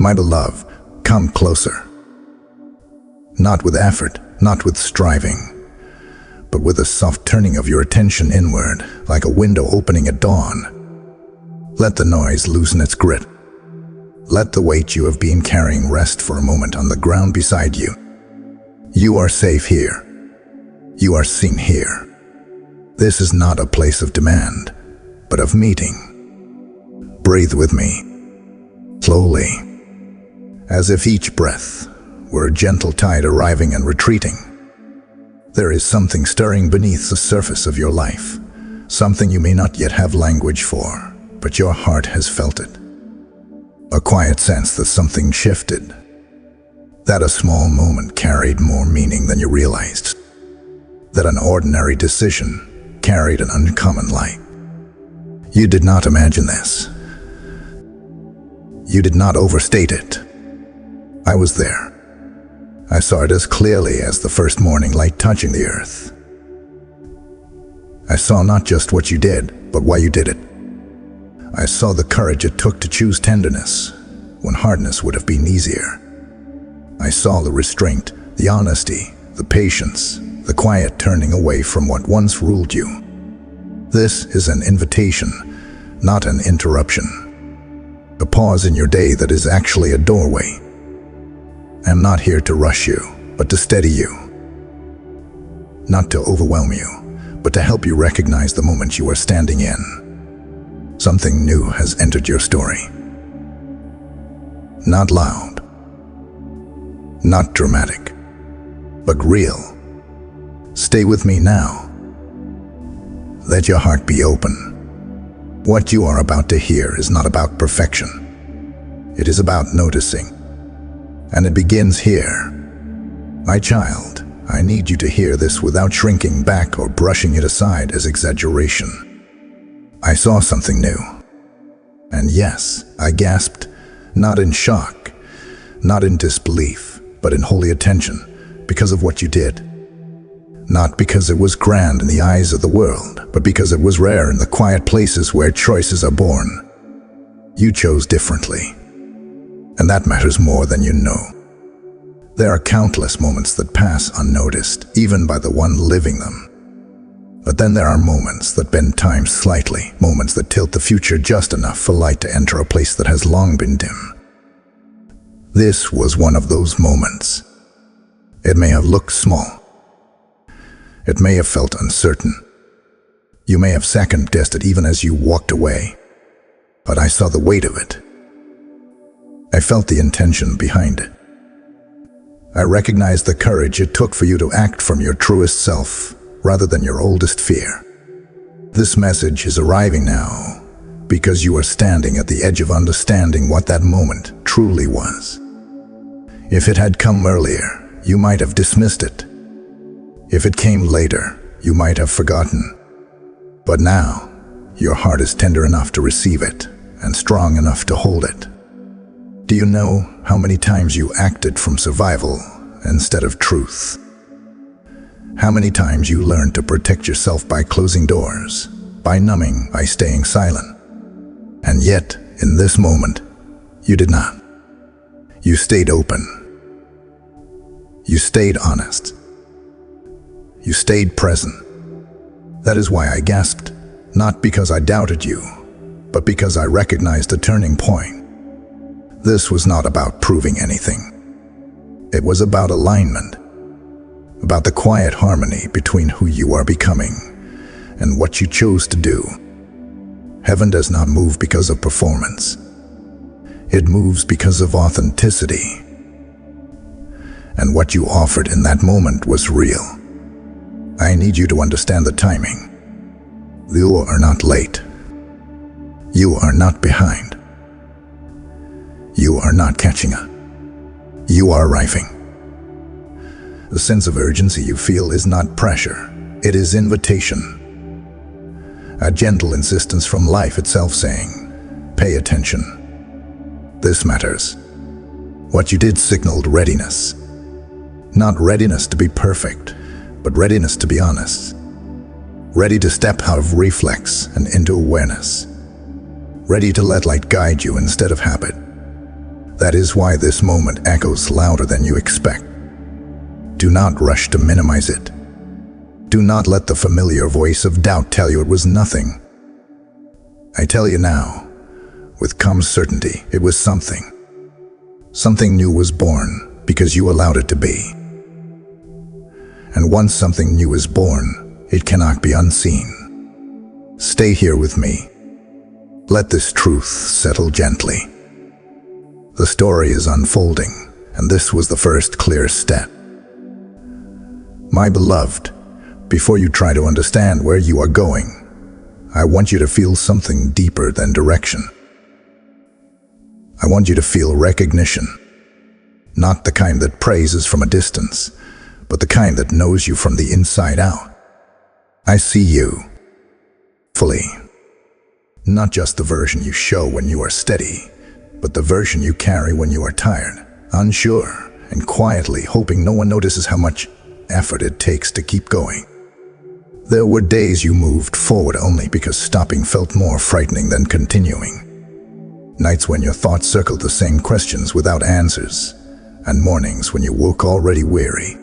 My beloved, come closer. Not with effort, not with striving, but with a soft turning of your attention inward, like a window opening at dawn. Let the noise loosen its grip. Let the weight you have been carrying rest for a moment on the ground beside you. You are safe here. You are seen here. This is not a place of demand, but of meeting. Breathe with me, slowly, as if each breath were a gentle tide arriving and retreating. There is something stirring beneath the surface of your life, something you may not yet have language for, but your heart has felt it. A quiet sense that something shifted, that a small moment carried more meaning than you realized, that an ordinary decision carried an uncommon light. You did not imagine this. You did not overstate it. I was there. I saw it as clearly as the first morning light touching the earth. I saw not just what you did, but why you did it. I saw the courage it took to choose tenderness when hardness would have been easier. I saw the restraint, the honesty, the patience, the quiet turning away from what once ruled you. This is an invitation, not an interruption. A pause in your day that is actually a doorway. I am not here to rush you, but to steady you. Not to overwhelm you, but to help you recognize the moment you are standing in. Something new has entered your story. Not loud, not dramatic, but real. Stay with me now. Let your heart be open. What you are about to hear is not about perfection. It is about noticing. And it begins here. My child, I need you to hear this without shrinking back or brushing it aside as exaggeration. I saw something new. And yes, I gasped, not in shock, not in disbelief, but in holy attention, because of what you did. Not because it was grand in the eyes of the world, but because it was rare in the quiet places where choices are born. You chose differently. And that matters more than you know. There are countless moments that pass unnoticed, even by the one living them. But then there are moments that bend time slightly, moments that tilt the future just enough for light to enter a place that has long been dim. This was one of those moments. It may have looked small. It may have felt uncertain. You may have second-guessed it even as you walked away. But I saw the weight of it. I felt the intention behind it. I recognized the courage it took for you to act from your truest self, rather than your oldest fear. This message is arriving now, because you are standing at the edge of understanding what that moment truly was. If it had come earlier, you might have dismissed it. If it came later, you might have forgotten. But now, your heart is tender enough to receive it, and strong enough to hold it. Do you know how many times you acted from survival instead of truth? How many times you learned to protect yourself by closing doors, by numbing, by staying silent? And yet, in this moment, you did not. You stayed open. You stayed honest. You stayed present. That is why I gasped, not because I doubted you, but because I recognized a turning point. This was not about proving anything. It was about alignment, about the quiet harmony between who you are becoming and what you chose to do. Heaven does not move because of performance. It moves because of authenticity. And what you offered in that moment was real. I need you to understand the timing. You are not late. You are not behind. You are not catching up. You are arriving. The sense of urgency you feel is not pressure. It is invitation. A gentle insistence from life itself saying, pay attention. This matters. What you did signaled readiness. Not readiness to be perfect, but readiness to be honest. Ready to step out of reflex and into awareness. Ready to let light guide you instead of habit. That is why this moment echoes louder than you expect. Do not rush to minimize it. Do not let the familiar voice of doubt tell you it was nothing. I tell you now, with calm certainty, it was something. Something new was born because you allowed it to be. And once something new is born, it cannot be unseen. Stay here with me. Let this truth settle gently. The story is unfolding, and this was the first clear step. My beloved, before you try to understand where you are going, I want you to feel something deeper than direction. I want you to feel recognition, not the kind that praises from a distance, but the kind that knows you from the inside out. I see you fully, not just the version you show when you are steady, but the version you carry when you are tired, unsure, and quietly hoping no one notices how much effort it takes to keep going. There were days you moved forward only because stopping felt more frightening than continuing. Nights when your thoughts circled the same questions without answers, and mornings when you woke already weary.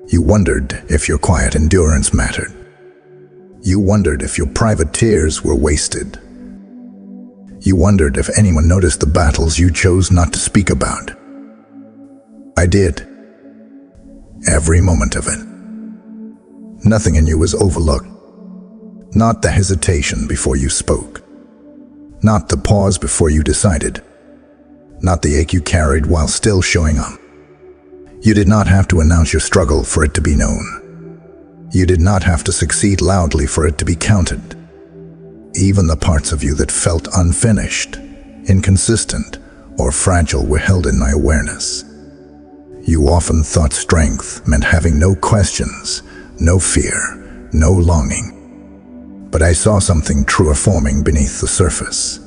You wondered if your quiet endurance mattered. You wondered if your private tears were wasted. You wondered if anyone noticed the battles you chose not to speak about. I did. Every moment of it. Nothing in you was overlooked. Not the hesitation before you spoke. Not the pause before you decided. Not the ache you carried while still showing up. You did not have to announce your struggle for it to be known. You did not have to succeed loudly for it to be counted. Even the parts of you that felt unfinished, inconsistent, or fragile were held in my awareness. You often thought strength meant having no questions, no fear, no longing. But I saw something truer forming beneath the surface.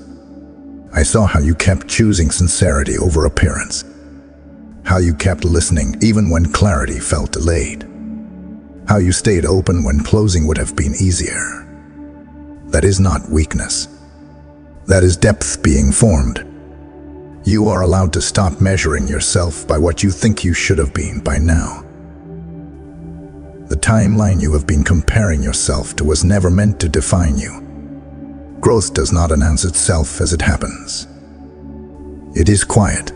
I saw how you kept choosing sincerity over appearance. How you kept listening even when clarity felt delayed. How you stayed open when closing would have been easier. That is not weakness. That is depth being formed. You are allowed to stop measuring yourself by what you think you should have been by now. The timeline you have been comparing yourself to was never meant to define you. Growth does not announce itself as it happens. It is quiet.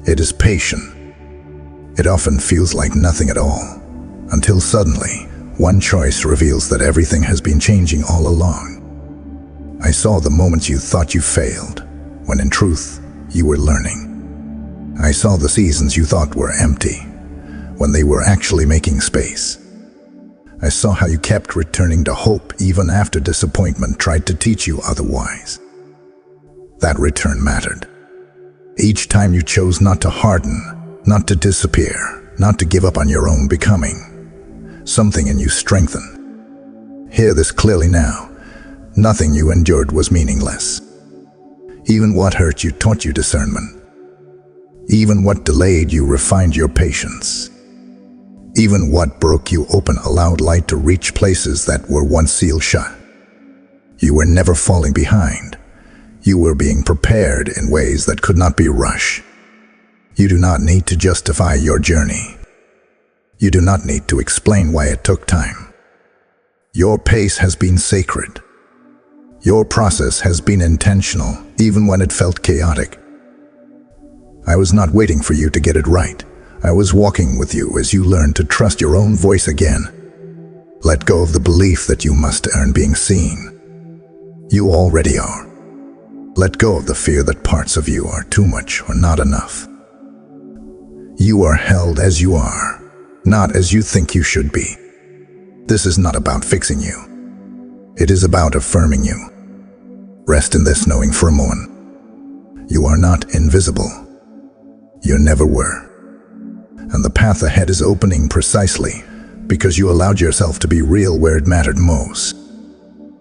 It is patient. It often feels like nothing at all, until suddenly, one choice reveals that everything has been changing all along. I saw the moments you thought you failed, when in truth, you were learning. I saw the seasons you thought were empty, when they were actually making space. I saw how you kept returning to hope even after disappointment tried to teach you otherwise. That return mattered. Each time you chose not to harden, not to disappear, not to give up on your own becoming, something in you strengthened. Hear this clearly now. Nothing you endured was meaningless. Even what hurt you taught you discernment. Even what delayed you refined your patience. Even what broke you open allowed light to reach places that were once sealed shut. You were never falling behind. You were being prepared in ways that could not be rushed. You do not need to justify your journey. You do not need to explain why it took time. Your pace has been sacred. Your process has been intentional, even when it felt chaotic. I was not waiting for you to get it right. I was walking with you as you learned to trust your own voice again. Let go of the belief that you must earn being seen. You already are. Let go of the fear that parts of you are too much or not enough. You are held as you are, not as you think you should be. This is not about fixing you. It is about affirming you. Rest in this knowing for a moment. You are not invisible. You never were. And the path ahead is opening precisely because you allowed yourself to be real where it mattered most.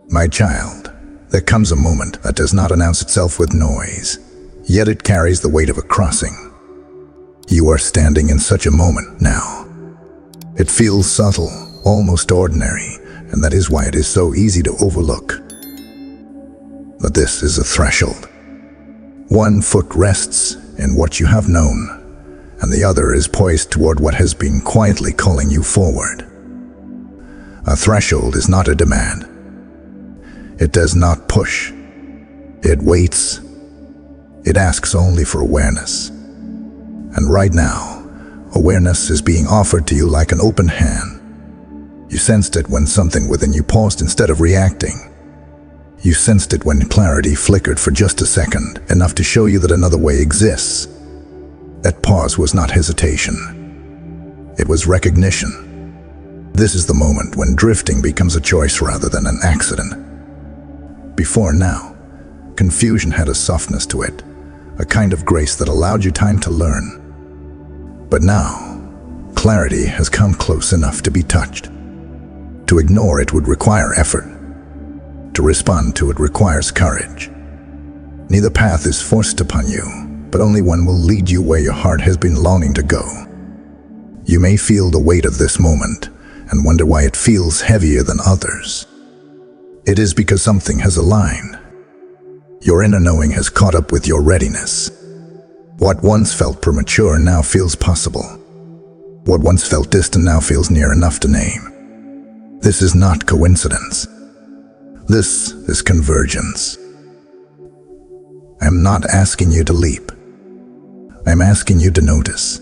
My child, there comes a moment that does not announce itself with noise, yet it carries the weight of a crossing. You are standing in such a moment now. It feels subtle, almost ordinary, and that is why it is so easy to overlook. But this is a threshold. One foot rests, in what you have known, and the other is poised toward what has been quietly calling you forward. A threshold is not a demand. It does not push. It waits. It asks only for awareness. And right now, awareness is being offered to you like an open hand. You sensed it when something within you paused instead of reacting. You sensed it when clarity flickered for just a second, enough to show you that another way exists. That pause was not hesitation. It was recognition. This is the moment when drifting becomes a choice rather than an accident. Before now, confusion had a softness to it, a kind of grace that allowed you time to learn. But now, clarity has come close enough to be touched. To ignore it would require effort. To respond to it requires courage. Neither path is forced upon you, but only one will lead you where your heart has been longing to go. You may feel the weight of this moment and wonder why it feels heavier than others. It is because something has aligned. Your inner knowing has caught up with your readiness. What once felt premature now feels possible. What once felt distant now feels near enough to name. This is not coincidence. This is convergence. I'm not asking you to leap. I'm asking you to notice.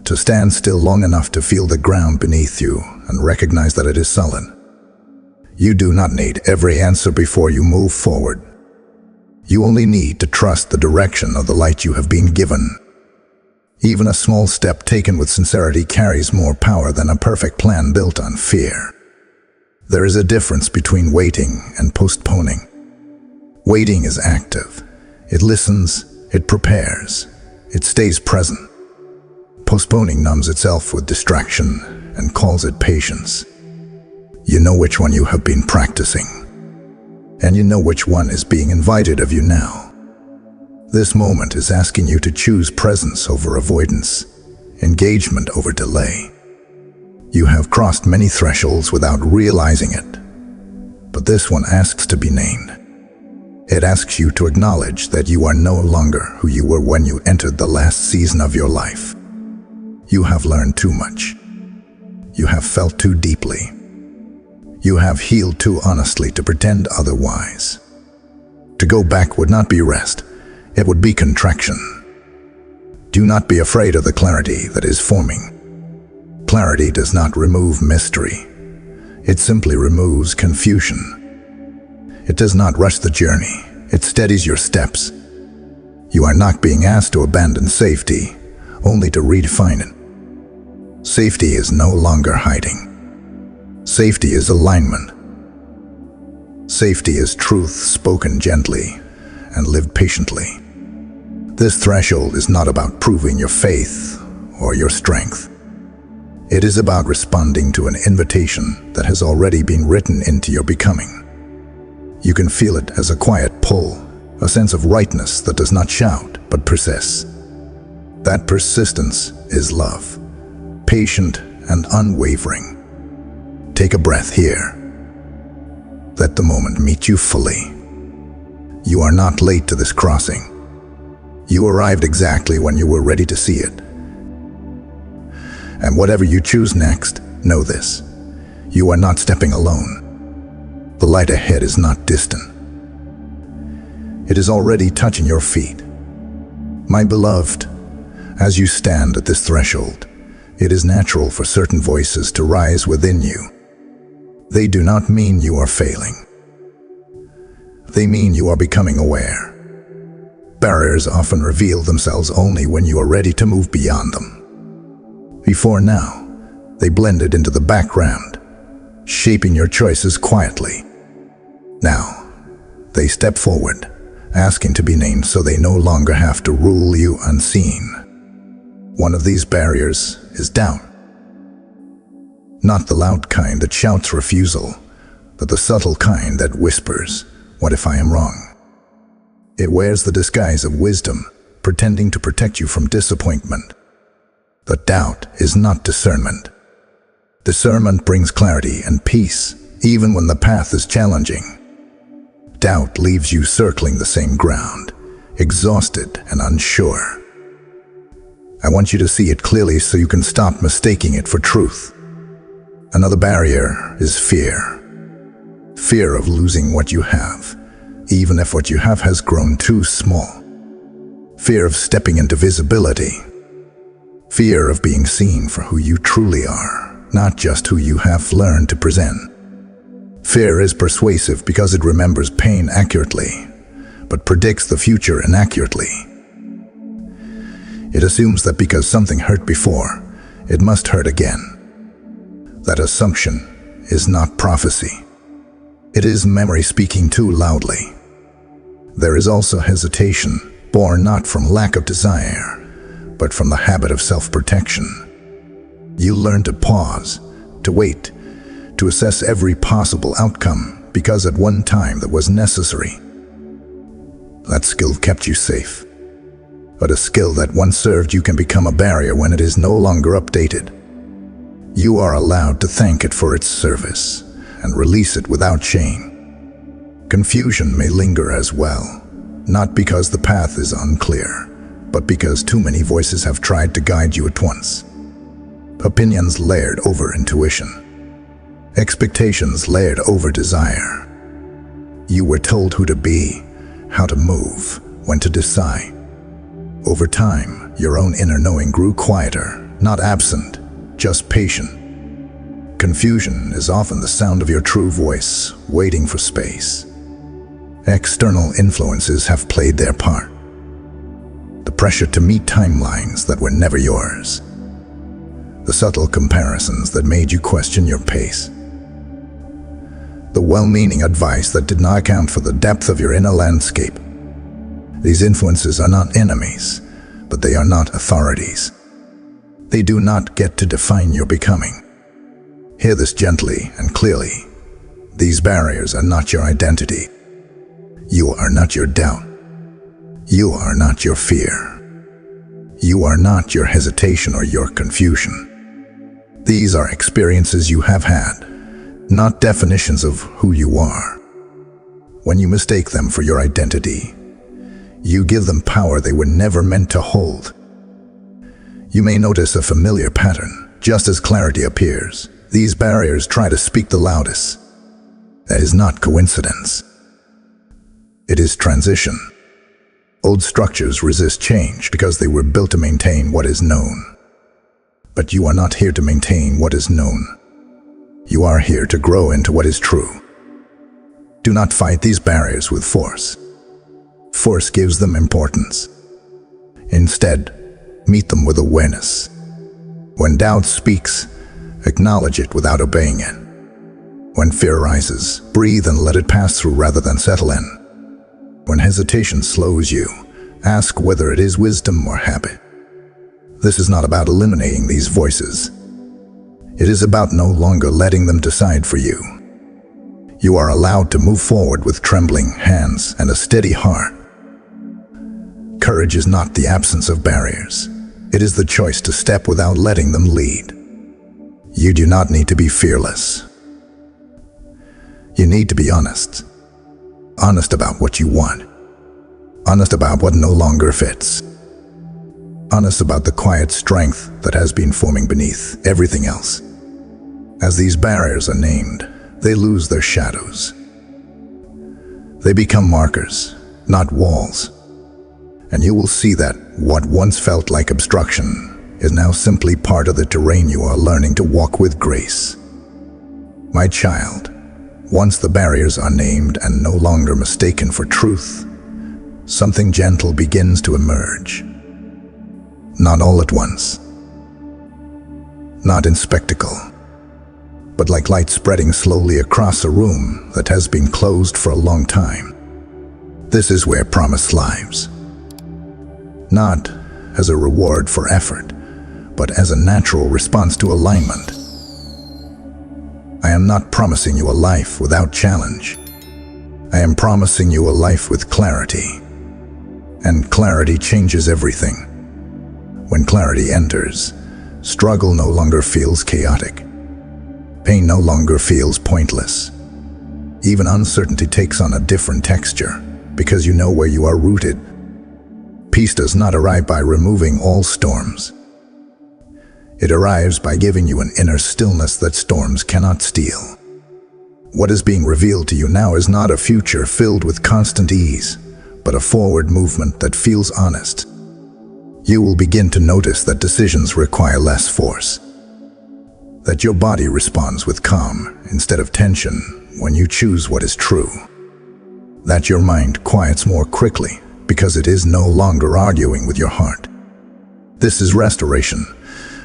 To stand still long enough to feel the ground beneath you and recognize that it is solid. You do not need every answer before you move forward. You only need to trust the direction of the light you have been given. Even a small step taken with sincerity carries more power than a perfect plan built on fear. There is a difference between waiting and postponing. Waiting is active. It listens, it prepares, it stays present. Postponing numbs itself with distraction and calls it patience. You know which one you have been practicing, and you know which one is being invited of you now. This moment is asking you to choose presence over avoidance, engagement over delay. You have crossed many thresholds without realizing it, but this one asks to be named. It asks you to acknowledge that you are no longer who you were when you entered the last season of your life. You have learned too much. You have felt too deeply. You have healed too honestly to pretend otherwise. To go back would not be rest, it would be contraction. Do not be afraid of the clarity that is forming. Clarity does not remove mystery. It simply removes confusion. It does not rush the journey. It steadies your steps. You are not being asked to abandon safety, only to redefine it. Safety is no longer hiding. Safety is alignment. Safety is truth spoken gently and lived patiently. This threshold is not about proving your faith or your strength. It is about responding to an invitation that has already been written into your becoming. You can feel it as a quiet pull, a sense of rightness that does not shout but persists. That persistence is love, patient and unwavering. Take a breath here. Let the moment meet you fully. You are not late to this crossing. You arrived exactly when you were ready to see it. And whatever you choose next, know this. You are not stepping alone. The light ahead is not distant. It is already touching your feet. My beloved, as you stand at this threshold, it is natural for certain voices to rise within you. They do not mean you are failing. They mean you are becoming aware. Barriers often reveal themselves only when you are ready to move beyond them. Before now, they blended into the background, shaping your choices quietly. Now, they step forward, asking to be named so they no longer have to rule you unseen. One of these barriers is doubt. Not the loud kind that shouts refusal, but the subtle kind that whispers, "What if I am wrong?" It wears the disguise of wisdom, pretending to protect you from disappointment. The doubt is not discernment. Discernment brings clarity and peace, even when the path is challenging. Doubt leaves you circling the same ground, exhausted and unsure. I want you to see it clearly so you can stop mistaking it for truth. Another barrier is fear. Fear of losing what you have, even if what you have has grown too small. Fear of stepping into visibility. Fear of being seen for who you truly are, not just who you have learned to present. Fear is persuasive because it remembers pain accurately, but predicts the future inaccurately. It assumes that because something hurt before, it must hurt again. That assumption is not prophecy. It is memory speaking too loudly. There is also hesitation, born not from lack of desire, but from the habit of self-protection. You learn to pause, to wait, to assess every possible outcome because at one time that was necessary. That skill kept you safe. But a skill that once served you can become a barrier when it is no longer updated. You are allowed to thank it for its service and release it without shame. Confusion may linger as well, not because the path is unclear, but because too many voices have tried to guide you at once. Opinions layered over intuition. Expectations layered over desire. You were told who to be, how to move, when to decide. Over time, your own inner knowing grew quieter, not absent, just patient. Confusion is often the sound of your true voice, waiting for space. External influences have played their part. The pressure to meet timelines that were never yours. The subtle comparisons that made you question your pace. The well-meaning advice that did not account for the depth of your inner landscape. These influences are not enemies, but they are not authorities. They do not get to define your becoming. Hear this gently and clearly. These barriers are not your identity. You are not your doubt. You are not your fear. You are not your hesitation or your confusion. These are experiences you have had, not definitions of who you are. When you mistake them for your identity, you give them power they were never meant to hold. You may notice a familiar pattern. Just as clarity appears, these barriers try to speak the loudest. That is not coincidence. It is transition. Old structures resist change because they were built to maintain what is known. But you are not here to maintain what is known. You are here to grow into what is true. Do not fight these barriers with force. Force gives them importance. Instead, meet them with awareness. When doubt speaks, acknowledge it without obeying it. When fear rises, breathe and let it pass through rather than settle in. When hesitation slows you, ask whether it is wisdom or habit. This is not about eliminating these voices. It is about no longer letting them decide for you. You are allowed to move forward with trembling hands and a steady heart. Courage is not the absence of barriers. It is the choice to step without letting them lead. You do not need to be fearless. You need to be honest. Honest about what you want. Honest about what no longer fits. Honest about the quiet strength that has been forming beneath everything else. As these barriers are named, they lose their shadows. They become markers, not walls. And you will see that what once felt like obstruction is now simply part of the terrain you are learning to walk with grace. My child, once the barriers are named and no longer mistaken for truth, something gentle begins to emerge. Not all at once. Not in spectacle, but like light spreading slowly across a room that has been closed for a long time. This is where promise lies. Not as a reward for effort, but as a natural response to alignment. I am not promising you a life without challenge. I am promising you a life with clarity. And clarity changes everything. When clarity enters, struggle no longer feels chaotic. Pain no longer feels pointless. Even uncertainty takes on a different texture because you know where you are rooted. Peace does not arrive by removing all storms. It arrives by giving you an inner stillness that storms cannot steal. What is being revealed to you now is not a future filled with constant ease, but a forward movement that feels honest. You will begin to notice that decisions require less force, that your body responds with calm instead of tension when you choose what is true, that your mind quiets more quickly because it is no longer arguing with your heart. This is restoration,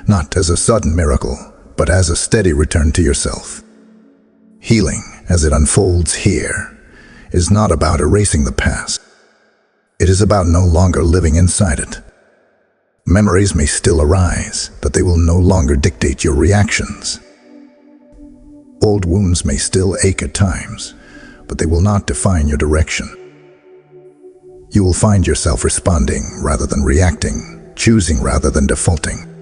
not as a sudden miracle, but as a steady return to yourself. Healing, as it unfolds here, is not about erasing the past. It is about no longer living inside it. Memories may still arise, but they will no longer dictate your reactions. Old wounds may still ache at times, but they will not define your direction. You will find yourself responding rather than reacting, choosing rather than defaulting.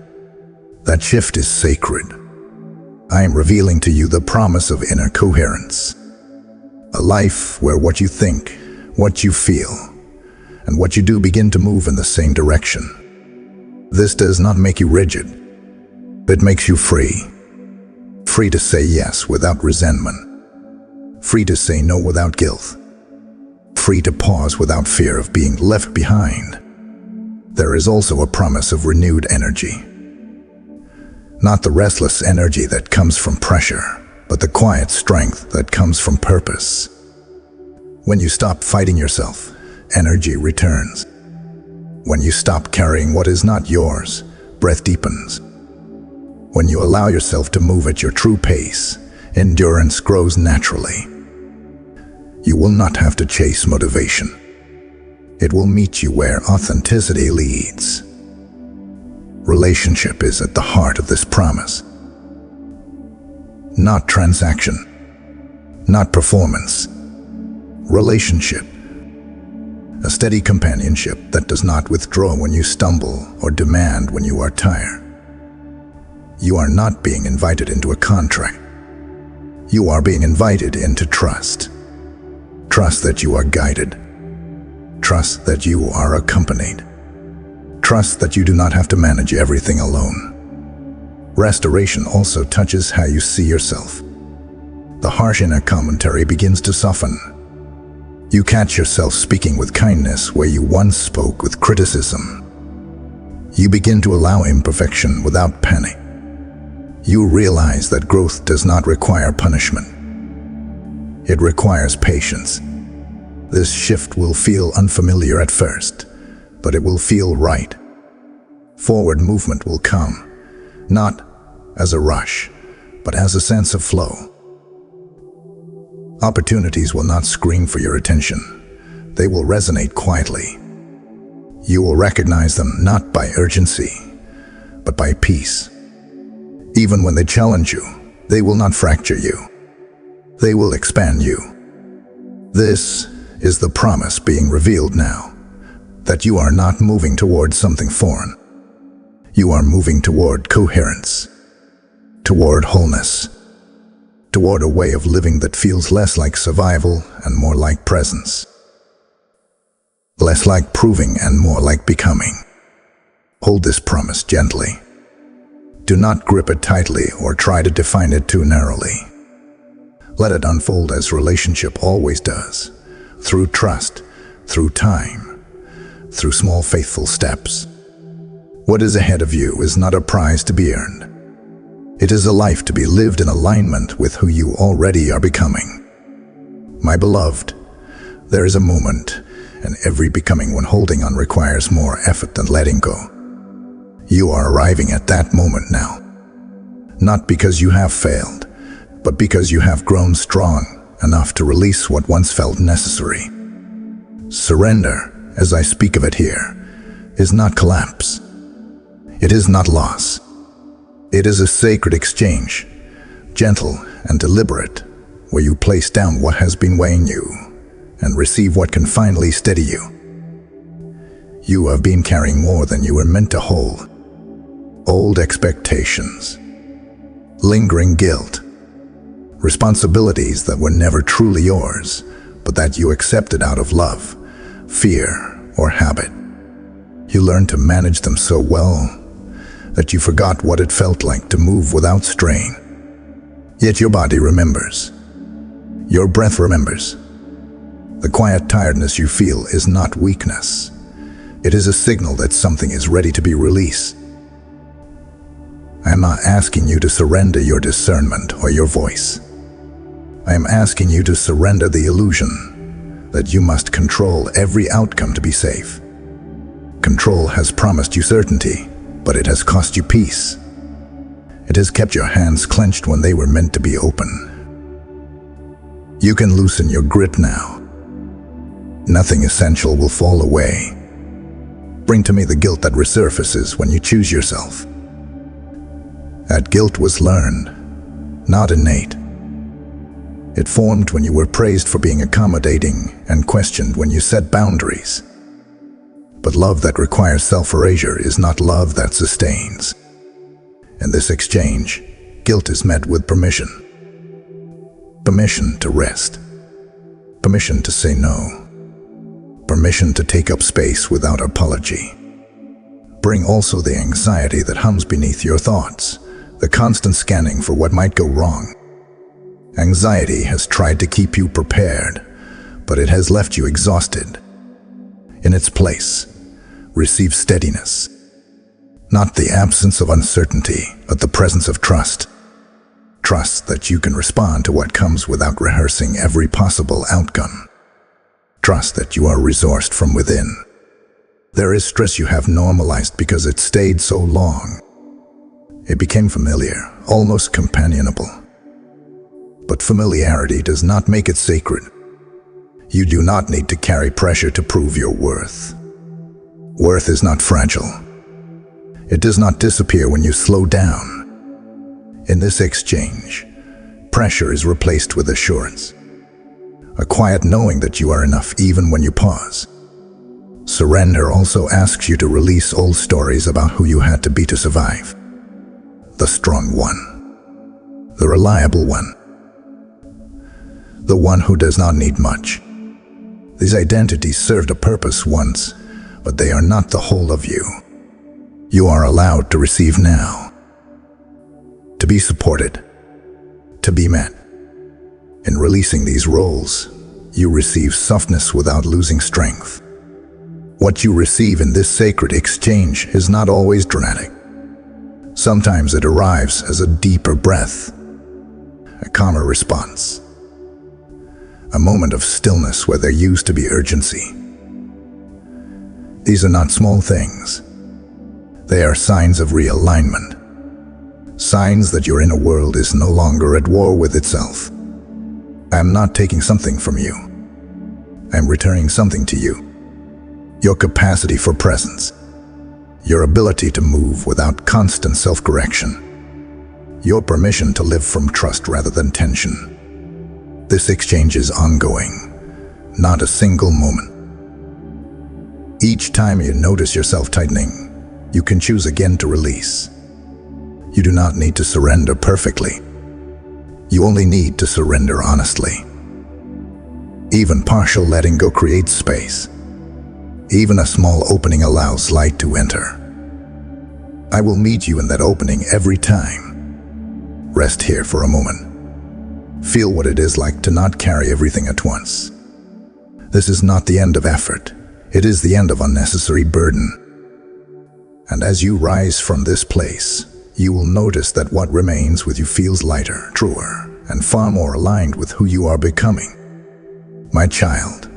That shift is sacred. I am revealing to you the promise of inner coherence. A life where what you think, what you feel, and what you do begin to move in the same direction. This does not make you rigid. It makes you free. Free to say yes without resentment. Free to say no without guilt. Free to pause without fear of being left behind. There is also a promise of renewed energy. Not the restless energy that comes from pressure, but the quiet strength that comes from purpose. When you stop fighting yourself, energy returns. When you stop carrying what is not yours, breath deepens. When you allow yourself to move at your true pace, endurance grows naturally. You will not have to chase motivation. It will meet you where authenticity leads. Relationship is at the heart of this promise. Not transaction, not performance. Relationship. A steady companionship that does not withdraw when you stumble or demand when you are tired. You are not being invited into a contract. You are being invited into trust. Trust that you are guided. Trust that you are accompanied. Trust that you do not have to manage everything alone. Restoration also touches how you see yourself. The harsh inner commentary begins to soften. You catch yourself speaking with kindness where you once spoke with criticism. You begin to allow imperfection without panic. You realize that growth does not require punishment. It requires patience. This shift will feel unfamiliar at first, but it will feel right. Forward movement will come, not as a rush, but as a sense of flow. Opportunities will not scream for your attention. They will resonate quietly. You will recognize them not by urgency, but by peace. Even when they challenge you, they will not fracture you. They will expand you. This is the promise being revealed now, that you are not moving toward something foreign. You are moving toward coherence, toward wholeness, toward a way of living that feels less like survival and more like presence. Less like proving and more like becoming. Hold this promise gently. Do not grip it tightly or try to define it too narrowly. Let it unfold as relationship always does, through trust, through time, through small faithful steps. What is ahead of you is not a prize to be earned. It is a life to be lived in alignment with who you already are becoming. My beloved, there is a moment, and every becoming when holding on requires more effort than letting go. You are arriving at that moment now. Not because you have failed, but because you have grown strong enough to release what once felt necessary. Surrender, as I speak of it here, is not collapse. It is not loss. It is a sacred exchange, gentle and deliberate, where you place down what has been weighing you and receive what can finally steady you. You have been carrying more than you were meant to hold. Old expectations, lingering guilt, responsibilities that were never truly yours, but that you accepted out of love, fear, or habit. You learned to manage them so well that you forgot what it felt like to move without strain. Yet your body remembers. Your breath remembers. The quiet tiredness you feel is not weakness. It is a signal that something is ready to be released. I am not asking you to surrender your discernment or your voice. I am asking you to surrender the illusion that you must control every outcome to be safe. Control has promised you certainty, but it has cost you peace. It has kept your hands clenched when they were meant to be open. You can loosen your grip now. Nothing essential will fall away. Bring to me the guilt that resurfaces when you choose yourself. That guilt was learned, not innate. It formed when you were praised for being accommodating and questioned when you set boundaries. But love that requires self-erasure is not love that sustains. In this exchange, guilt is met with permission. Permission to rest. Permission to say no. Permission to take up space without apology. Bring also the anxiety that hums beneath your thoughts, the constant scanning for what might go wrong. Anxiety has tried to keep you prepared, but it has left you exhausted. In its place, receive steadiness. Not the absence of uncertainty, but the presence of trust. Trust that you can respond to what comes without rehearsing every possible outcome. Trust that you are resourced from within. There is stress you have normalized because it stayed so long. It became familiar, almost companionable. But familiarity does not make it sacred. You do not need to carry pressure to prove your worth. Worth is not fragile. It does not disappear when you slow down. In this exchange, pressure is replaced with assurance. A quiet knowing that you are enough even when you pause. Surrender also asks you to release old stories about who you had to be to survive. The strong one. The reliable one. The one who does not need much. These identities served a purpose once, but they are not the whole of you. You are allowed to receive now. To be supported. To be met. In releasing these roles, you receive softness without losing strength. What you receive in this sacred exchange is not always dramatic. Sometimes it arrives as a deeper breath, a calmer response, a moment of stillness where there used to be urgency. These are not small things. They are signs of realignment, signs that your inner world is no longer at war with itself. I am not taking something from you. I am returning something to you. Your capacity for presence. Your ability to move without constant self-correction. Your permission to live from trust rather than tension. This exchange is ongoing, not a single moment. Each time you notice yourself tightening, you can choose again to release. You do not need to surrender perfectly. You only need to surrender honestly. Even partial letting go creates space. Even a small opening allows light to enter. I will meet you in that opening every time. Rest here for a moment. Feel what it is like to not carry everything at once. This is not the end of effort. It is the end of unnecessary burden. And as you rise from this place, you will notice that what remains with you feels lighter, truer, and far more aligned with who you are becoming. My child,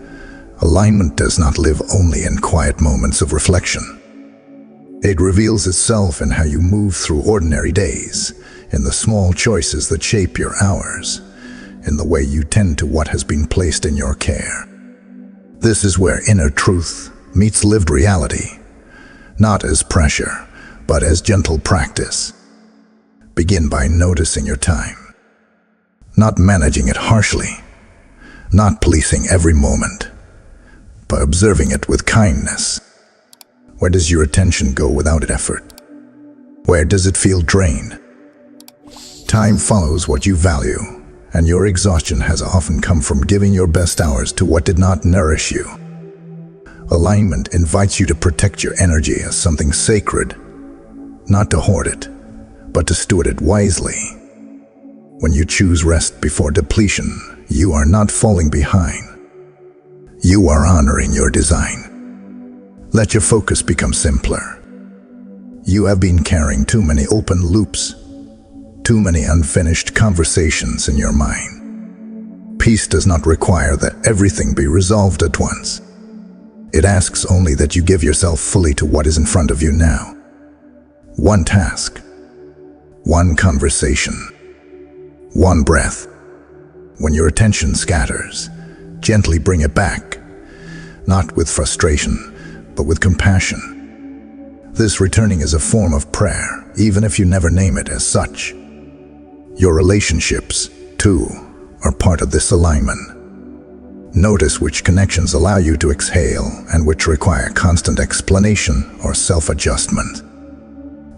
alignment does not live only in quiet moments of reflection. It reveals itself in how you move through ordinary days, in the small choices that shape your hours, in the way you tend to what has been placed in your care. This is where inner truth meets lived reality, not as pressure, but as gentle practice. Begin by noticing your time, not managing it harshly, not policing every moment, but observing it with kindness. Where does your attention go without effort? Where does it feel drained? Time follows what you value, and your exhaustion has often come from giving your best hours to what did not nourish you. Alignment invites you to protect your energy as something sacred, not to hoard it, but to steward it wisely. When you choose rest before depletion, you are not falling behind. You are honoring your design. Let your focus become simpler. You have been carrying too many open loops, too many unfinished conversations in your mind. Peace does not require that everything be resolved at once. It asks only that you give yourself fully to what is in front of you now. One task, one conversation, one breath. When your attention scatters, gently bring it back, not with frustration, but with compassion. This returning is a form of prayer, even if you never name it as such. Your relationships, too, are part of this alignment. Notice which connections allow you to exhale and which require constant explanation or self-adjustment.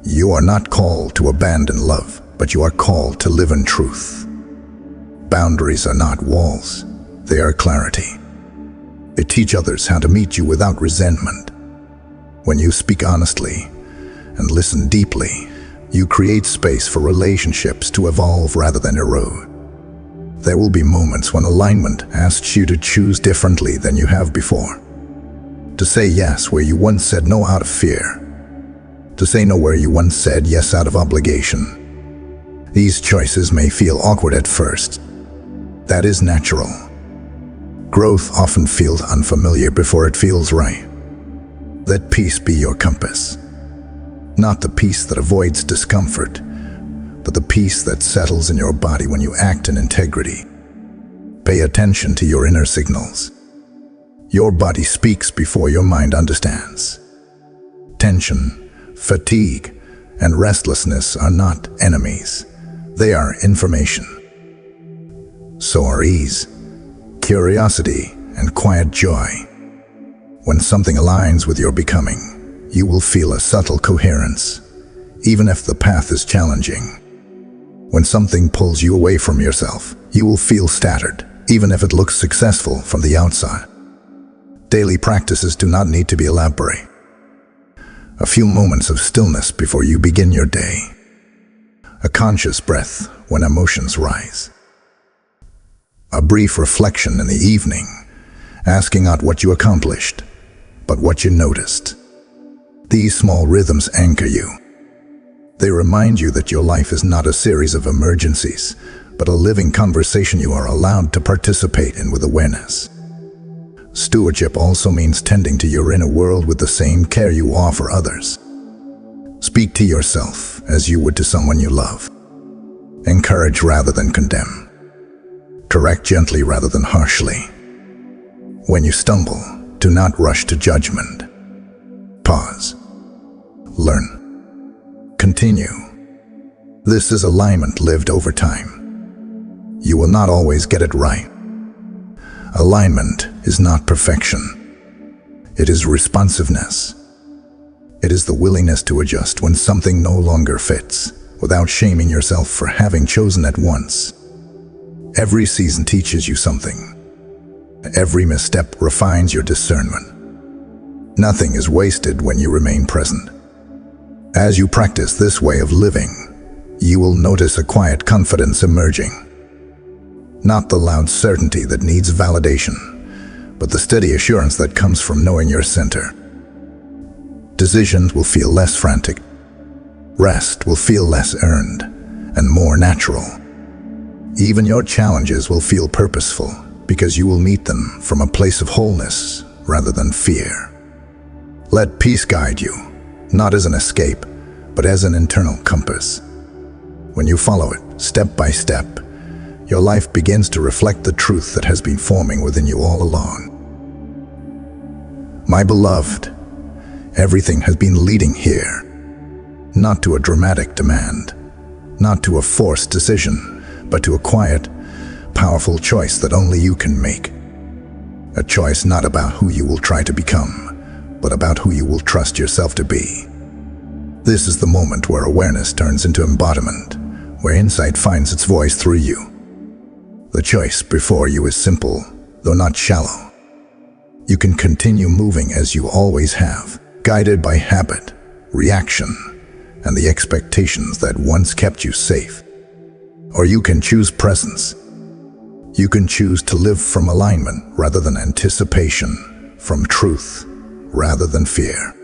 You are not called to abandon love, but you are called to live in truth. Boundaries are not walls, they are clarity. They teach others how to meet you without resentment. When you speak honestly and listen deeply, you create space for relationships to evolve rather than erode. There will be moments when alignment asks you to choose differently than you have before. To say yes where you once said no out of fear. To say no where you once said yes out of obligation. These choices may feel awkward at first. That is natural. Growth often feels unfamiliar before it feels right. Let peace be your compass. Not the peace that avoids discomfort, but the peace that settles in your body when you act in integrity. Pay attention to your inner signals. Your body speaks before your mind understands. Tension, fatigue, and restlessness are not enemies. They are information. So are ease, curiosity, and quiet joy. When something aligns with your becoming, you will feel a subtle coherence, even if the path is challenging. When something pulls you away from yourself, you will feel scattered, even if it looks successful from the outside. Daily practices do not need to be elaborate. A few moments of stillness before you begin your day. A conscious breath when emotions rise. A brief reflection in the evening, asking not what you accomplished, but what you noticed. These small rhythms anchor you. They remind you that your life is not a series of emergencies, but a living conversation you are allowed to participate in with awareness. Stewardship also means tending to your inner world with the same care you offer others. Speak to yourself as you would to someone you love. Encourage rather than condemn. Correct gently rather than harshly. When you stumble, do not rush to judgment. Pause. Learn. Continue. This is alignment lived over time. You will not always get it right. Alignment is not perfection. It is responsiveness. It is the willingness to adjust when something no longer fits, without shaming yourself for having chosen it once. Every season teaches you something. Every misstep refines your discernment. Nothing is wasted when you remain present. As you practice this way of living, you will notice a quiet confidence emerging. Not the loud certainty that needs validation, but the steady assurance that comes from knowing your center. Decisions will feel less frantic. Rest will feel less earned and more natural. Even your challenges will feel purposeful because you will meet them from a place of wholeness rather than fear. Let peace guide you, not as an escape, but as an internal compass. When you follow it, step by step, your life begins to reflect the truth that has been forming within you all along. My beloved, everything has been leading here, not to a dramatic demand, not to a forced decision, but to a quiet, powerful choice that only you can make. A choice not about who you will try to become, but about who you will trust yourself to be. This is the moment where awareness turns into embodiment, where insight finds its voice through you. The choice before you is simple, though not shallow. You can continue moving as you always have, guided by habit, reaction, and the expectations that once kept you safe. Or you can choose presence. You can choose to live from alignment rather than anticipation, from truth rather than fear.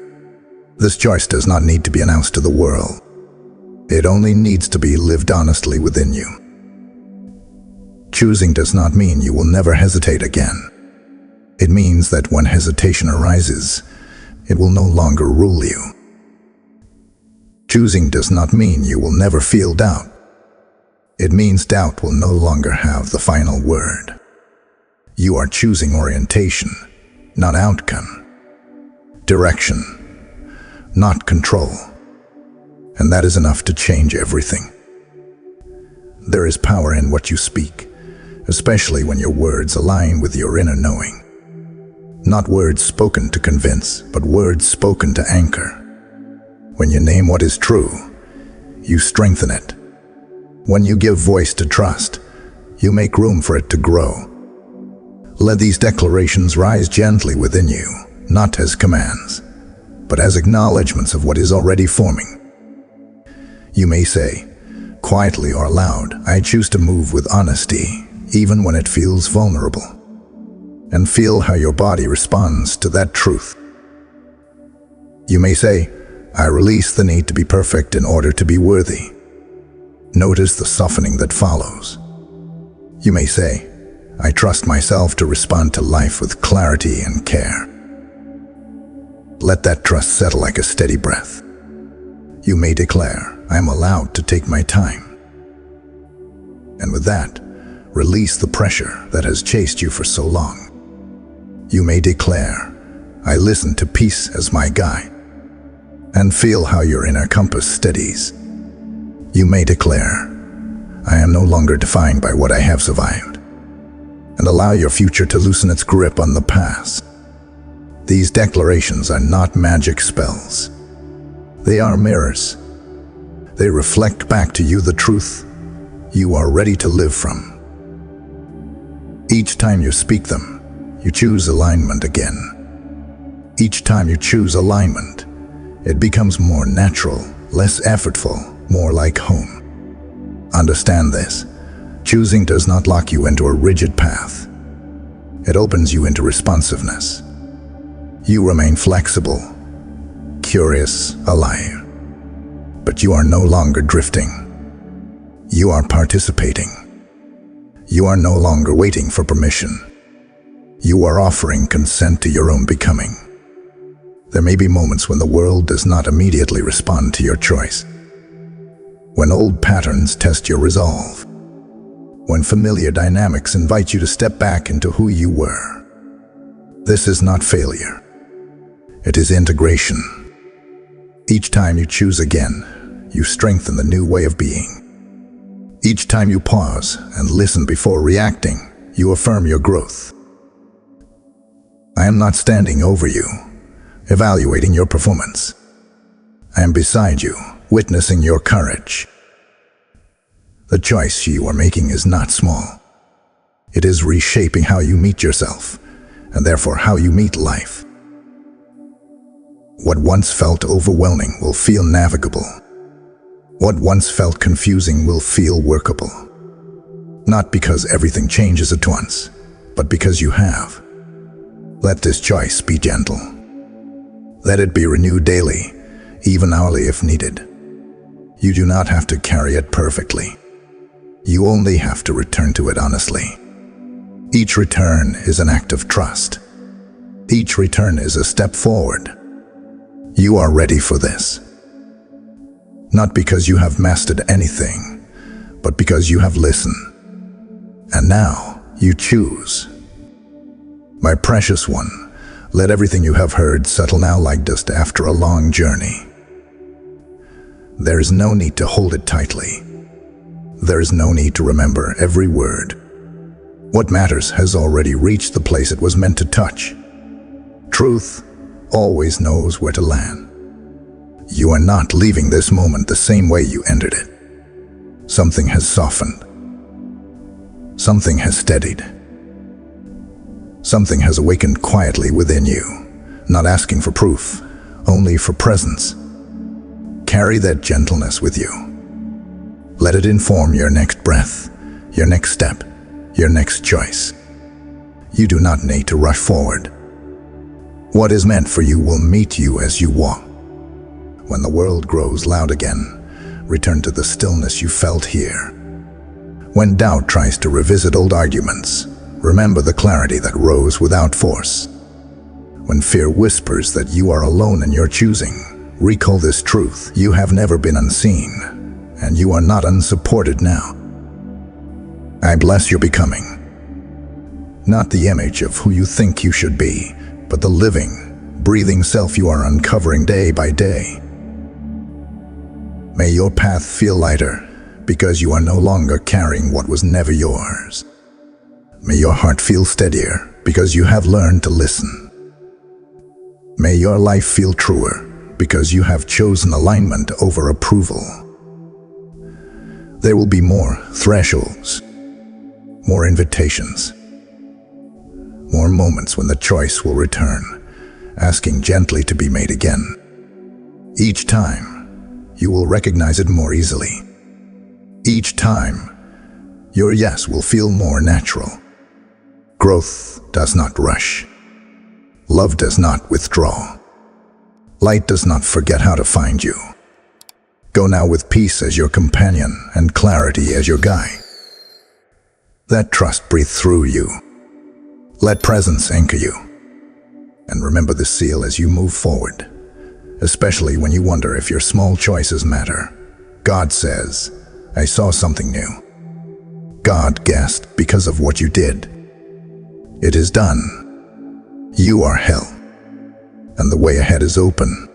This choice does not need to be announced to the world. It only needs to be lived honestly within you. Choosing does not mean you will never hesitate again. It means that when hesitation arises, it will no longer rule you. Choosing does not mean you will never feel doubt. It means doubt will no longer have the final word. You are choosing orientation, not outcome. Direction, not control. And that is enough to change everything. There is power in what you speak, especially when your words align with your inner knowing. Not words spoken to convince, but words spoken to anchor. When you name what is true, you strengthen it. When you give voice to trust, you make room for it to grow. Let these declarations rise gently within you, not as commands, but as acknowledgments of what is already forming. You may say, quietly or aloud, I choose to move with honesty, even when it feels vulnerable. And feel how your body responds to that truth. You may say, I release the need to be perfect in order to be worthy. Notice the softening that follows. You may say, I trust myself to respond to life with clarity and care. Let that trust settle like a steady breath. You may declare, I am allowed to take my time. And with that, release the pressure that has chased you for so long. You may declare, I listen to peace as my guide, and feel how your inner compass steadies. You may declare, I am no longer defined by what I have survived, and allow your future to loosen its grip on the past. These declarations are not magic spells. They are mirrors. They reflect back to you the truth you are ready to live from. Each time you speak them, you choose alignment again. Each time you choose alignment, it becomes more natural, less effortful, more like home. Understand this. Choosing does not lock you into a rigid path. It opens you into responsiveness. You remain flexible, curious, alive. But you are no longer drifting. You are participating. You are no longer waiting for permission. You are offering consent to your own becoming. There may be moments when the world does not immediately respond to your choice. When old patterns test your resolve. When familiar dynamics invite you to step back into who you were. This is not failure. It is integration. Each time you choose again, you strengthen the new way of being. Each time you pause and listen before reacting, you affirm your growth. I am not standing over you, evaluating your performance. I am beside you, witnessing your courage. The choice you are making is not small. It is reshaping how you meet yourself, and therefore how you meet life. What once felt overwhelming will feel navigable. What once felt confusing will feel workable. Not because everything changes at once, but because you have. Let this choice be gentle. Let it be renewed daily, even hourly if needed. You do not have to carry it perfectly. You only have to return to it honestly. Each return is an act of trust. Each return is a step forward. You are ready for this. Not because you have mastered anything, but because you have listened. And now you choose. My precious one, let everything you have heard settle now like dust after a long journey. There is no need to hold it tightly. There is no need to remember every word. What matters has already reached the place it was meant to touch. Truth always knows where to land. You are not leaving this moment the same way you entered it. Something has softened. Something has steadied. Something has awakened quietly within you, not asking for proof, only for presence. Carry that gentleness with you. Let it inform your next breath, your next step, your next choice. You do not need to rush forward. What is meant for you will meet you as you walk. When the world grows loud again, return to the stillness you felt here. When doubt tries to revisit old arguments, remember the clarity that rose without force. When fear whispers that you are alone in your choosing, recall this truth: you have never been unseen, and you are not unsupported now. I bless your becoming. Not the image of who you think you should be, but the living, breathing self you are uncovering day by day. May your path feel lighter, because you are no longer carrying what was never yours. May your heart feel steadier, because you have learned to listen. May your life feel truer, because you have chosen alignment over approval. There will be more thresholds, more invitations, more moments when the choice will return, asking gently to be made again. Each time, you will recognize it more easily. Each time, your yes will feel more natural. Growth does not rush. Love does not withdraw. Light does not forget how to find you. Go now with peace as your companion and clarity as your guide. Let trust breathe through you. Let presence anchor you. And remember the seal as you move forward, especially when you wonder if your small choices matter. God says, I saw something new. God guessed because of what you did. It is done. You are held, and the way ahead is open.